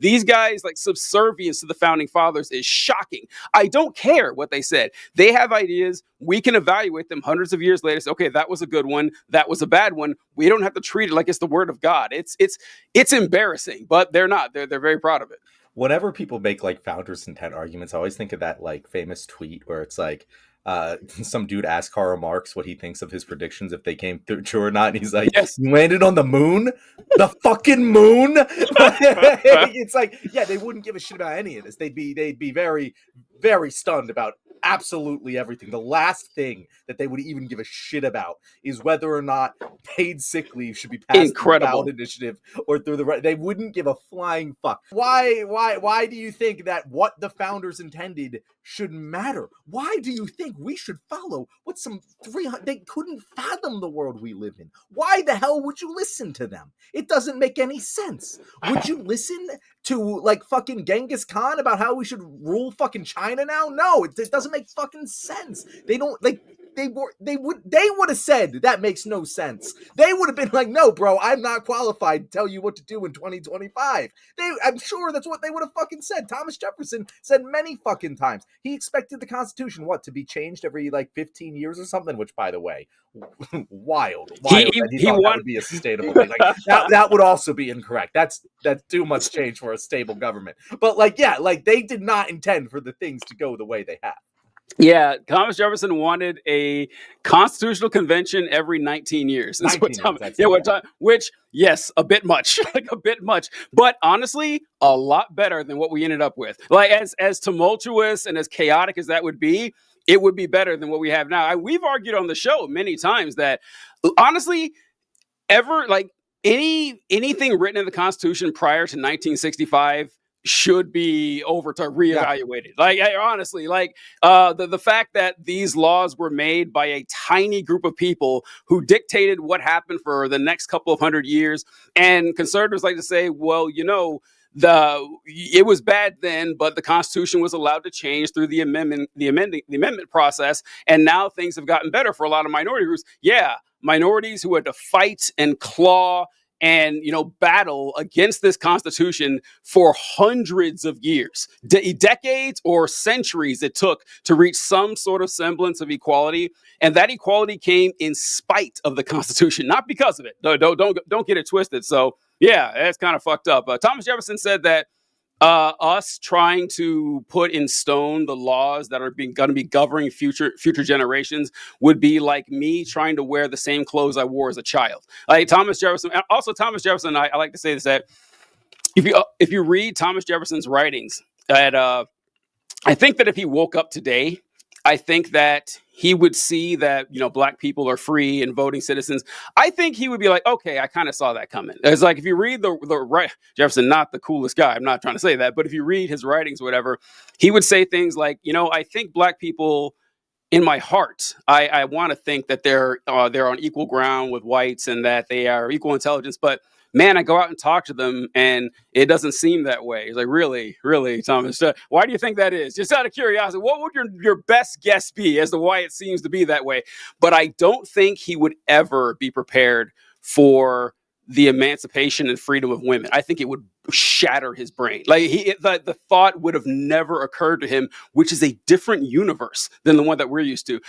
These guys, like, subservience to the founding fathers is shocking. I don't care what they said. They have ideas. We can evaluate them hundreds of years later. Say, okay, that was a good one. That was a bad one. We don't have to treat it like it's the word of God. It's embarrassing, but they're not. They're very proud of it. Whenever people make like founders intent arguments, I always think of that like famous tweet where it's like some dude asked Karl Marx what he thinks of his predictions if they came true or not, and he's like, Yes. "You landed on the moon, the fucking moon." It's like, yeah, they wouldn't give a shit about any of this. They'd be very, very stunned about absolutely everything. The last thing that they would even give a shit about is whether or not paid sick leave should be passed through the ballot initiative or through the. They wouldn't give a flying fuck. Why do you think that what the founders intended should matter? Why do you think we should follow what some 300? They couldn't fathom the world we live in. Why the hell would you listen to them? It doesn't make any sense. Would you listen to like fucking Genghis Khan about how we should rule fucking China now? No, it doesn't make fucking sense. They don't like. They would have said that makes no sense. They would have been like, no, bro, I'm not qualified to tell you what to do in 2025. I'm sure that's what they would have fucking said. Thomas Jefferson said many fucking times he expected the Constitution to be changed every like 15 years or something. Which, by the way, wild. He thought that would be a sustainable thing. Like that would also be incorrect. That's too much change for a stable government. But like, yeah, like they did not intend for the things to go the way they have. Yeah, Thomas Jefferson wanted a constitutional convention every 19 years. That's what Thomas, which, yes, a bit much, like a bit much, but honestly, a lot better than what we ended up with. Like as tumultuous and as chaotic as that would be, it would be better than what we have now. We've argued on the show many times that honestly, anything written in the Constitution prior to 1965 should be reevaluated. Like honestly, like the fact that these laws were made by a tiny group of people who dictated what happened for the next couple of 100 years, and conservatives like to say, well, it was bad then, but the Constitution was allowed to change through the amendment process, and now things have gotten better for a lot of minority groups. Yeah, minorities who had to fight and claw and battle against this Constitution for hundreds of years, decades or centuries it took to reach some sort of semblance of equality, and that equality came in spite of the Constitution, not because of it. Don't get it twisted. So yeah, that's kind of fucked up. Thomas Jefferson said that us trying to put in stone the laws that are going to be governing future generations would be like me trying to wear the same clothes I wore as a child. Like Thomas Jefferson, I like to say this, that if you read Thomas Jefferson's writings, I think that if he woke up today, I think that he would see that, black people are free and voting citizens. I think he would be like, okay, I kind of saw that coming. It's like, if you read Jefferson, not the coolest guy, I'm not trying to say that, but if you read his writings, whatever, he would say things like, I think black people, in my heart, I want to think that they're on equal ground with whites and that they are equal intelligence, but man, I go out and talk to them and it doesn't seem that way. It's like, really, Thomas, why do you think that is? Just out of curiosity, what would your best guess be as to why it seems to be that way? But I don't think he would ever be prepared for the emancipation and freedom of women. I think it would shatter his brain. Like the thought would have never occurred to him, which is a different universe than the one that we're used to.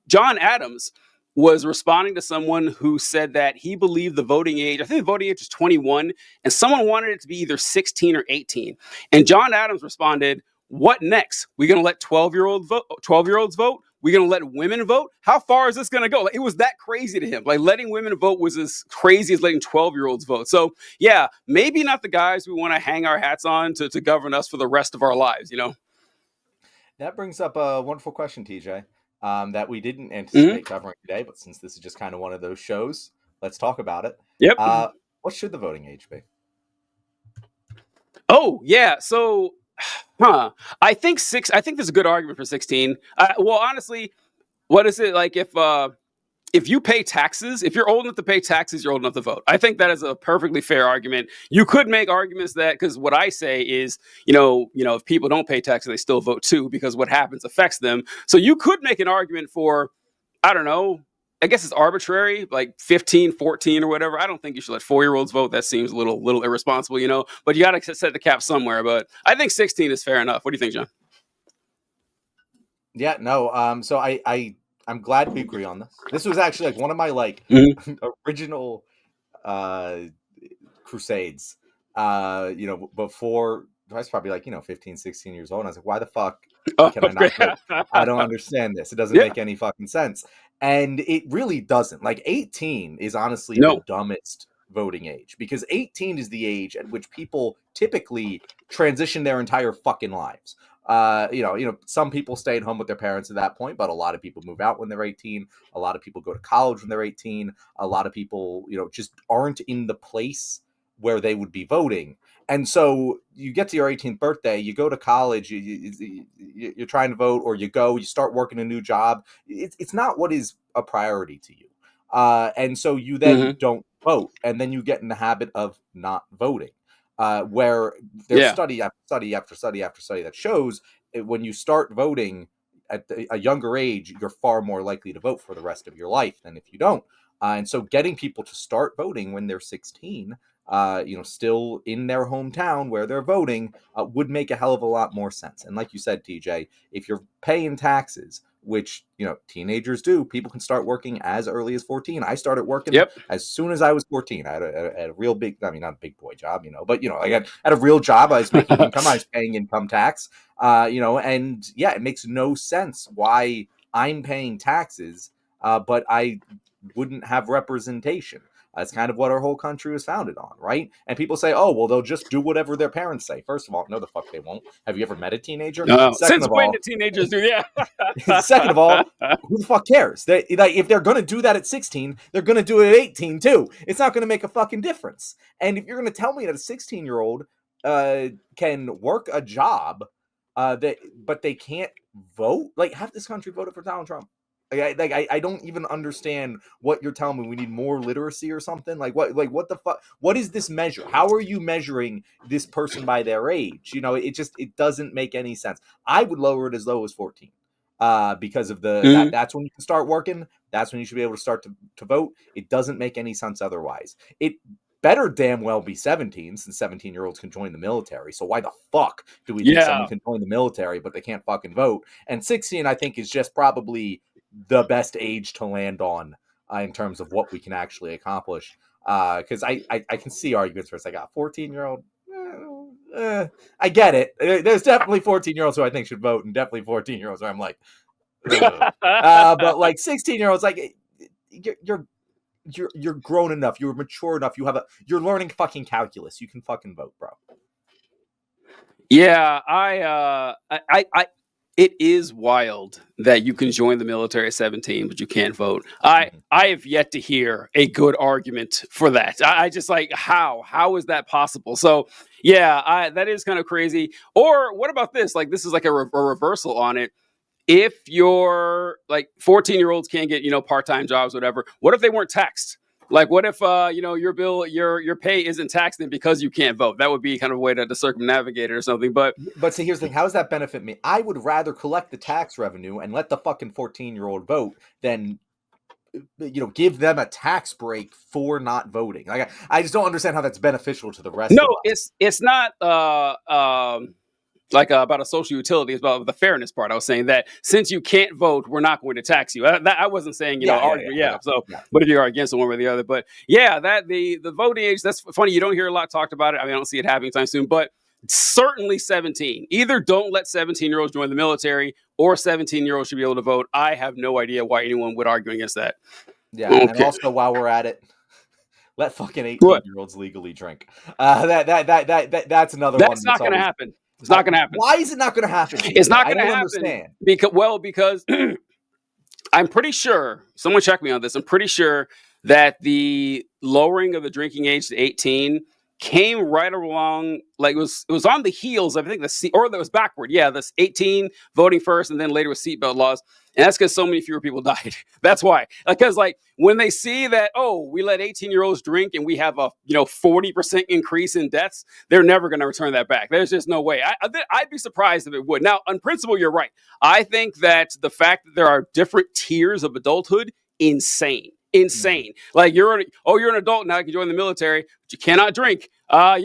John Adams was responding to someone who said that he believed the voting age, I think the voting age is 21, and someone wanted it to be either 16 or 18. And John Adams responded, what next? We're going to let 12-year-olds vote? We're going to let women vote? How far is this going to go? Like, it was that crazy to him. Like, letting women vote was as crazy as letting 12-year-olds vote. So, yeah, maybe not the guys we want to hang our hats on to govern us for the rest of our lives, That brings up a wonderful question, TJ. That we didn't anticipate covering today, but since this is just kind of one of those shows, let's talk about it. Yep. What should the voting age be? Oh, yeah. So, I think there's a good argument for 16. Well, honestly, what is it like if you pay taxes, if you're old enough to pay taxes, you're old enough to vote. I think that is a perfectly fair argument. You could make arguments that, because what I say is, if people don't pay taxes, they still vote too, because what happens affects them. So you could make an argument for, I don't know, I guess it's arbitrary, like 15, 14 or whatever. I don't think you should let 4-year-olds vote. That seems a little irresponsible, but you got to set the cap somewhere. But I think 16 is fair enough. What do you think, John? Yeah, no. So I'm glad we agree on this. This was actually like one of my original crusades. Before I was probably like 15, 16 years old. And I was like, why the fuck can I not vote? I don't understand this. It doesn't make any fucking sense. And it really doesn't. Like 18 is honestly the dumbest voting age, because 18 is the age at which people typically transition their entire fucking lives. Some people stay at home with their parents at that point, but a lot of people move out when they're 18. A lot of people go to college when they're 18. A lot of people, just aren't in the place where they would be voting. And so you get to your 18th birthday, you go to college, you're trying to vote, or you start working a new job. It's not what is a priority to you. And so you then don't vote, and then you get in the habit of not voting. Where there's study after study after study after study that shows when you start voting at a younger age, you're far more likely to vote for the rest of your life than if you don't. And so getting people to start voting when they're 16, still in their hometown where they're voting, would make a hell of a lot more sense. And like you said, TJ, if you're paying taxes, which teenagers do, people can start working as early as 14. I started working as soon as I was 14. I had a real big, not a big boy job, but I had a real job. I was making income. I was paying income tax. And it makes no sense why I'm paying taxes, but I wouldn't have representation. That's kind of what our whole country was founded on, right? And people say, oh, well, they'll just do whatever their parents say. First of all, no, the fuck they won't. Have you ever met a teenager? No. Since when did teenagers do Second of all, who the fuck cares? If they're going to do that at 16, they're going to do it at 18 too. It's not going to make a fucking difference. And if you're going to tell me that a 16-year-old can work a job, but they can't vote, like half this country voted for Donald Trump. I don't even understand what you're telling me. We need more literacy or something. What the fuck? What is this measure? How are you measuring this person by their age? It doesn't make any sense. I would lower it as low as 14, because of that's when you can start working. That's when you should be able to start to vote. It doesn't make any sense otherwise. It better damn well be 17, since 17-year-olds can join the military. So why the fuck do we think someone can join the military but they can't fucking vote? And 16, I think, is just probably the best age to land on in terms of what we can actually accomplish. Because I can see arguments where it's like a 14-year-old. I get it. There's definitely 14-year-olds who I think should vote, and definitely 14-year-olds where I'm like, but like 16-year-olds, like you're grown enough, you're mature enough, you're learning fucking calculus. You can fucking vote, bro. Yeah, it is wild that you can join the military at 17, but you can't vote. I have yet to hear a good argument for that. I just like, how is that possible? So yeah, that is kind of crazy. Or what about this? Like, this is like a reversal on it. If you're like 14-year-olds can't get, part-time jobs, whatever. What if they weren't taxed? Like, what if, your pay isn't taxed then because you can't vote? That would be kind of a way to circumnavigate it or something. But see, here's the thing. How does that benefit me? I would rather collect the tax revenue and let the fucking 14-year-old vote than, give them a tax break for not voting. Like, I just don't understand how that's beneficial to the rest of us. It's not about a social utility. It's about the fairness part. I was saying that since you can't vote, we're not going to tax you. I wasn't saying, argue. But if you are against it one way or the other, but the voting age, that's funny. You don't hear a lot talked about it. I mean, I don't see it happening anytime soon, but certainly 17. Either don't let 17-year-olds join the military, or 17-year-olds should be able to vote. I have no idea why anyone would argue against that. Yeah. Okay. And also, while we're at it, let fucking 18-year-olds legally drink. That's another one. That's not going to happen. It's not going to happen. Why is it not going to happen? It's not going to happen because I'm pretty sure, someone check me on this, I'm pretty sure that the lowering of the drinking age to 18 came right along, like it was on the heels of, I think or that was backward. Yeah, this 18 voting first, and then later with seatbelt laws. And that's because so many fewer people died. That's why. Because when they see that, we let 18-year-olds drink and we have a 40% increase in deaths, they're never going to return that back. There's just no way. I'd be surprised if it would. Now, on principle, you're right. I think that the fact that there are different tiers of adulthood insane. Like you're an adult now, you can join the military, but you cannot drink. Or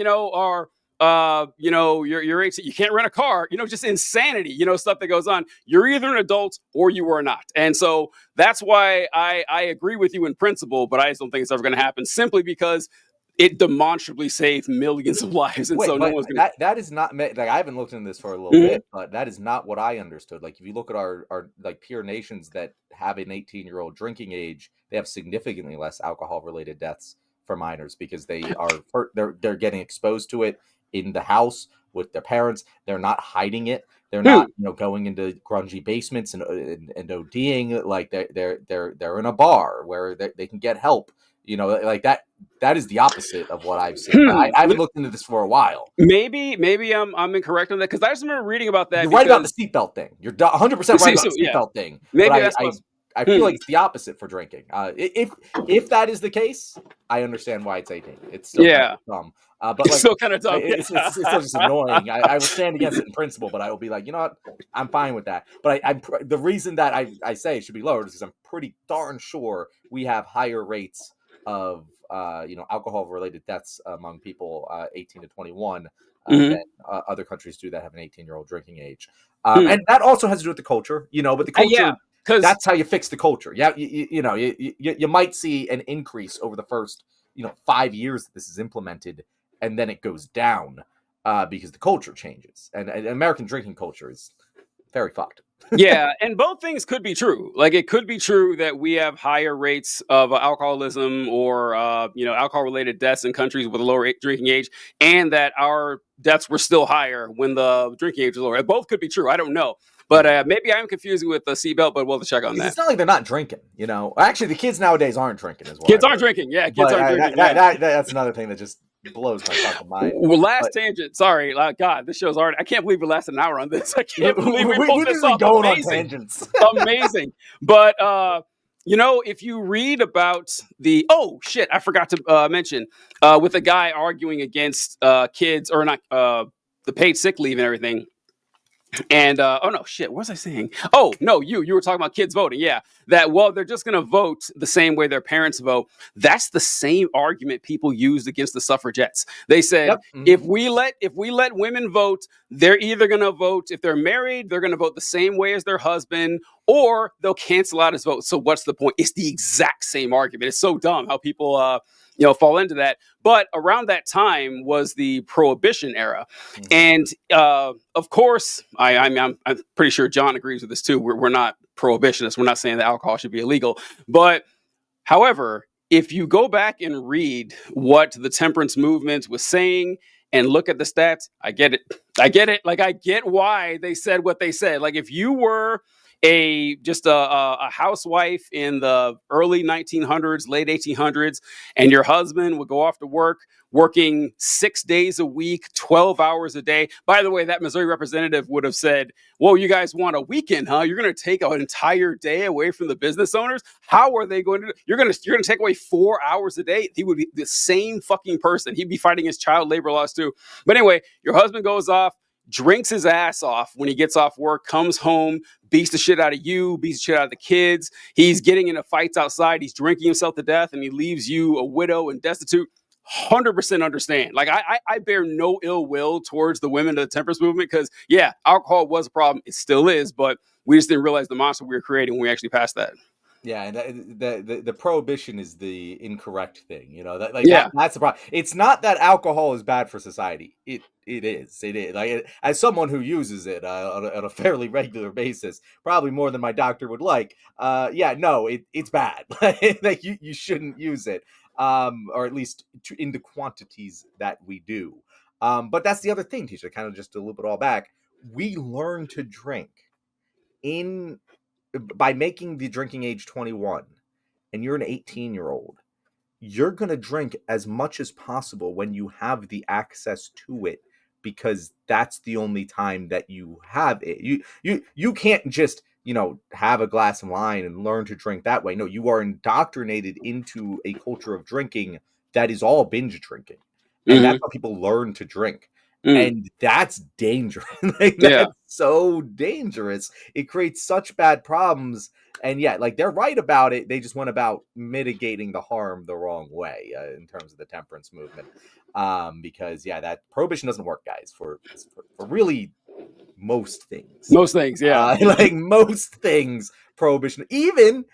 you're 18, you can't rent a car, just insanity, stuff that goes on. You're either an adult or you are not. And so that's why I agree with you in principle, but I just don't think it's ever going to happen, simply because it demonstrably saved millions of lives. And Wait, so no but one's going to. that is not like, I haven't looked into this for a little Mhm. bit, but that is not what I understood. Like if you look at our like peer nations that have an 18-year-old drinking age, they have significantly less alcohol related deaths for minors because they're getting exposed to it in the house with their parents. They're not hiding it. They're not going into grungy basements and ODing. Like they're in a bar where they can get help. Like that is the opposite of what I've seen. I haven't looked into this for a while. Maybe I'm incorrect on that, because I just remember reading about that. You're right about the seatbelt thing. You're 100% right about the seatbelt thing. Maybe but that's I feel like it's the opposite for drinking. If that is the case, I understand why it's 18. It's still kind of dumb. But like, it's still kind of dumb. It's still just annoying. I will stand against it in principle, but I will be like, you know what? I'm fine with that. But the reason that I say it should be lowered is because I'm pretty darn sure we have higher rates of alcohol related deaths among people 18 to 21 than other countries do that have an 18-year-old drinking age. And that also has to do with the culture, but the culture, that's how you fix the culture. Yeah, you might see an increase over the first 5 years that this is implemented, and then it goes down because the culture changes, and American drinking culture is very fucked. Yeah, and both things could be true. Like it could be true that we have higher rates of alcoholism or alcohol-related deaths in countries with a lower drinking age, and that our deaths were still higher when the drinking age was lower. Both could be true. I don't know. But maybe I'm confusing with the seatbelt, but we'll have to check on that. It's not like they're not drinking, Actually, the kids nowadays aren't drinking as well. Kids aren't drinking. Yeah, kids aren't drinking. That's another thing that just blows my fucking mind. Well, tangent. Sorry, God, this show's already. I can't believe we lasted an hour on this. I can't believe we pulled this off. Going on tangents. Amazing. But if you read about I forgot to mention with a guy arguing against kids or not the paid sick leave and everything. And what was I saying? Oh no, you were talking about kids voting. Yeah, that they're just going to vote the same way their parents vote. That's the same argument people used against the suffragettes. They said if we let women vote, they're either going to vote, if they're married, they're going to vote the same way as their husband, or they'll cancel out his vote. So what's the point? It's the exact same argument. It's so dumb how people fall into that. But around that time was the Prohibition era. And of course, I'm pretty sure John agrees with this too. We're not prohibitionists. We're not saying that alcohol should be illegal. But however, if you go back and read what the temperance movement was saying and look at the stats, I get it. Like, I get why they said what they said. Like, if you were a housewife in the early 1900s, late 1800s, and your husband would go off to work, working 6 days a week, 12 hours a day. By the way, that Missouri representative would have said, "Whoa, you guys want a weekend, huh? You're going to take an entire day away from the business owners? How are they going to? You're going to take away 4 hours a day?" He would be the same fucking person. He'd be fighting his child labor laws too. But anyway, your husband goes off, drinks his ass off when he gets off work, comes home, beats the shit out of you, beats the shit out of the kids. He's getting into fights outside. He's drinking himself to death, and he leaves you a widow and destitute. 100% understand. Like, I bear no ill will towards the women of the temperance movement, because alcohol was a problem. It still is, but we just didn't realize the monster we were creating when we actually passed that. Yeah, and the prohibition is the incorrect thing. That's the problem. It's not that alcohol is bad for society. It is. Like, as someone who uses it on a fairly regular basis, probably more than my doctor would like. It's bad. Like, you shouldn't use it, or at least in the quantities that we do. But that's the other thing, teacher. Kind of just a little bit all back. We learn to drink by making the drinking age 21, and you're an 18-year-old, you're going to drink as much as possible when you have the access to it, because that's the only time that you have it. You can't just, have a glass of wine and learn to drink that way. No, you are indoctrinated into a culture of drinking that is all binge drinking. And that's how people learn to drink. And that's dangerous. That's so dangerous. It creates such bad problems. And yeah, like they're right about it. They just went about mitigating the harm the wrong way in terms of the temperance movement. Because yeah, that prohibition doesn't work, guys, for really most things. Most things, yeah. Like most things, prohibition, even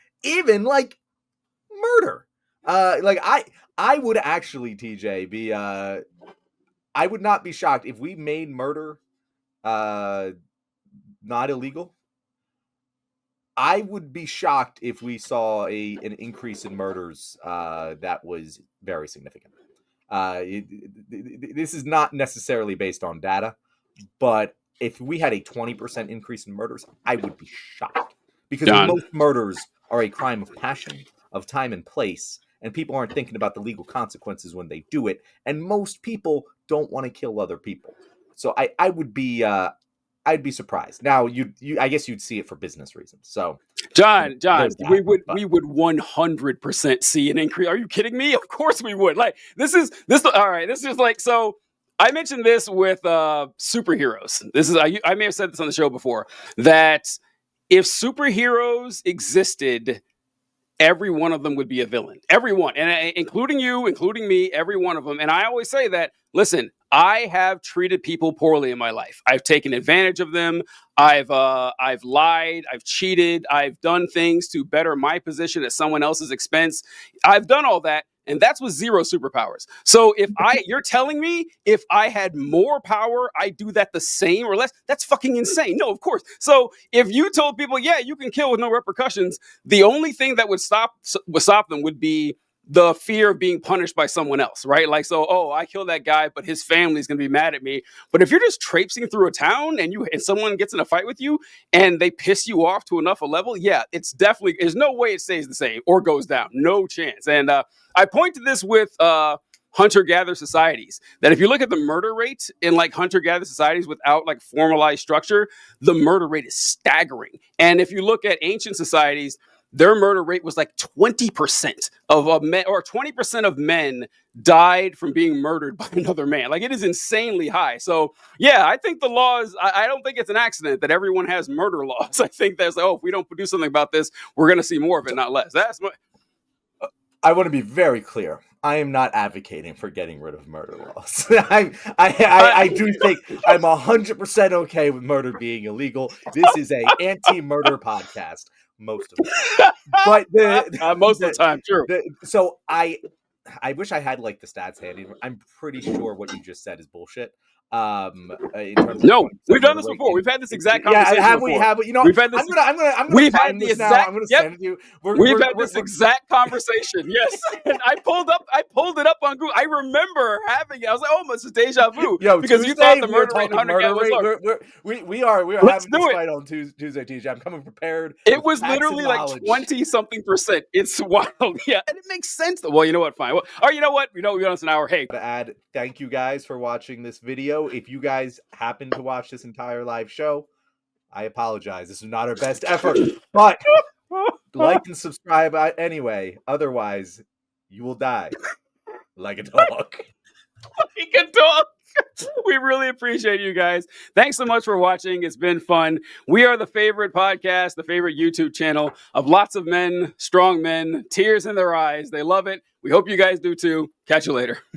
like murder. Like I would actually, TJ, be I would not be shocked if we made murder not illegal. I would be shocked if we saw an increase in murders that was very significant. This is not necessarily based on data, but if we had a 20% increase in murders, I would be shocked, because John. most murders are a crime of passion, of time and place, and people aren't thinking about the legal consequences when they do it, and most people don't want to kill other people. So I would be I'd be surprised. Now you I guess you'd see it for business reasons. So John, that, we would 100% see an increase. Are you kidding me? Of course we would. Like this is all right. This is like, so I mentioned this with superheroes. This is I may have said this on the show before, that if superheroes existed, every one of them would be a villain. Everyone, and including you, including me, every one of them. And I always say that, listen, I have treated people poorly in my life. I've taken advantage of them. I've lied. I've cheated. I've done things to better my position at someone else's expense. I've done all that. And that's with zero superpowers. So if you're telling me if I had more power, I'd do that the same or less? That's fucking insane. No, of course. So if you told people, yeah, you can kill with no repercussions, the only thing that would stop them would be the fear of being punished by someone else, right? Like, so, oh, I killed that guy, but his family's gonna be mad at me. But if you're just traipsing through a town and someone gets in a fight with you and they piss you off to enough a level, yeah, it's definitely, there's no way it stays the same or goes down. No chance. And I point to this with hunter-gatherer societies, that if you look at the murder rate in like hunter-gatherer societies without like formalized structure, the murder rate is staggering. And if you look at ancient societies, their murder rate was like 20% of men, or 20% of men died from being murdered by another man. Like, it is insanely high. So yeah, I think the laws, I don't think it's an accident that everyone has murder laws. I think there's like, oh, if we don't do something about this, we're going to see more of it, not less. That's my... I want to be very clear. I am not advocating for getting rid of murder laws. I do think I'm 100% okay with murder being illegal. This is a anti-murder podcast. Most of the time, but most of the time, true. So I wish I had like the stats handy. I'm pretty sure what you just said is bullshit. In terms of we've done this before. We've had this exact conversation. Yeah, have before. we? Have we? You know, we've had this. I'm gonna we've had the exact. I'm gonna send it to you. We've had this exact conversation. Yes, and I pulled it up on Google. I remember having it. I was like, oh, this is deja vu. Yo, because Tuesday, you thought the murder rate in Hunter-Gatherer was low. We are having this fight on Tuesday, TJ. I'm coming prepared. It was literally like 20-something%. It's wild. Yeah, and it makes sense. Well, you know what? Fine. Well, or you know what? We got us an hour. Hey, to add, thank you guys for watching this video. If you guys happen to watch this entire live show, I apologize. This is not our best effort, but like and subscribe anyway. Otherwise, you will die like a dog. Like a dog. We really appreciate you guys. Thanks so much for watching. It's been fun. We are the favorite podcast, the favorite YouTube channel of lots of men, strong men, tears in their eyes. They love it. We hope you guys do too. Catch you later.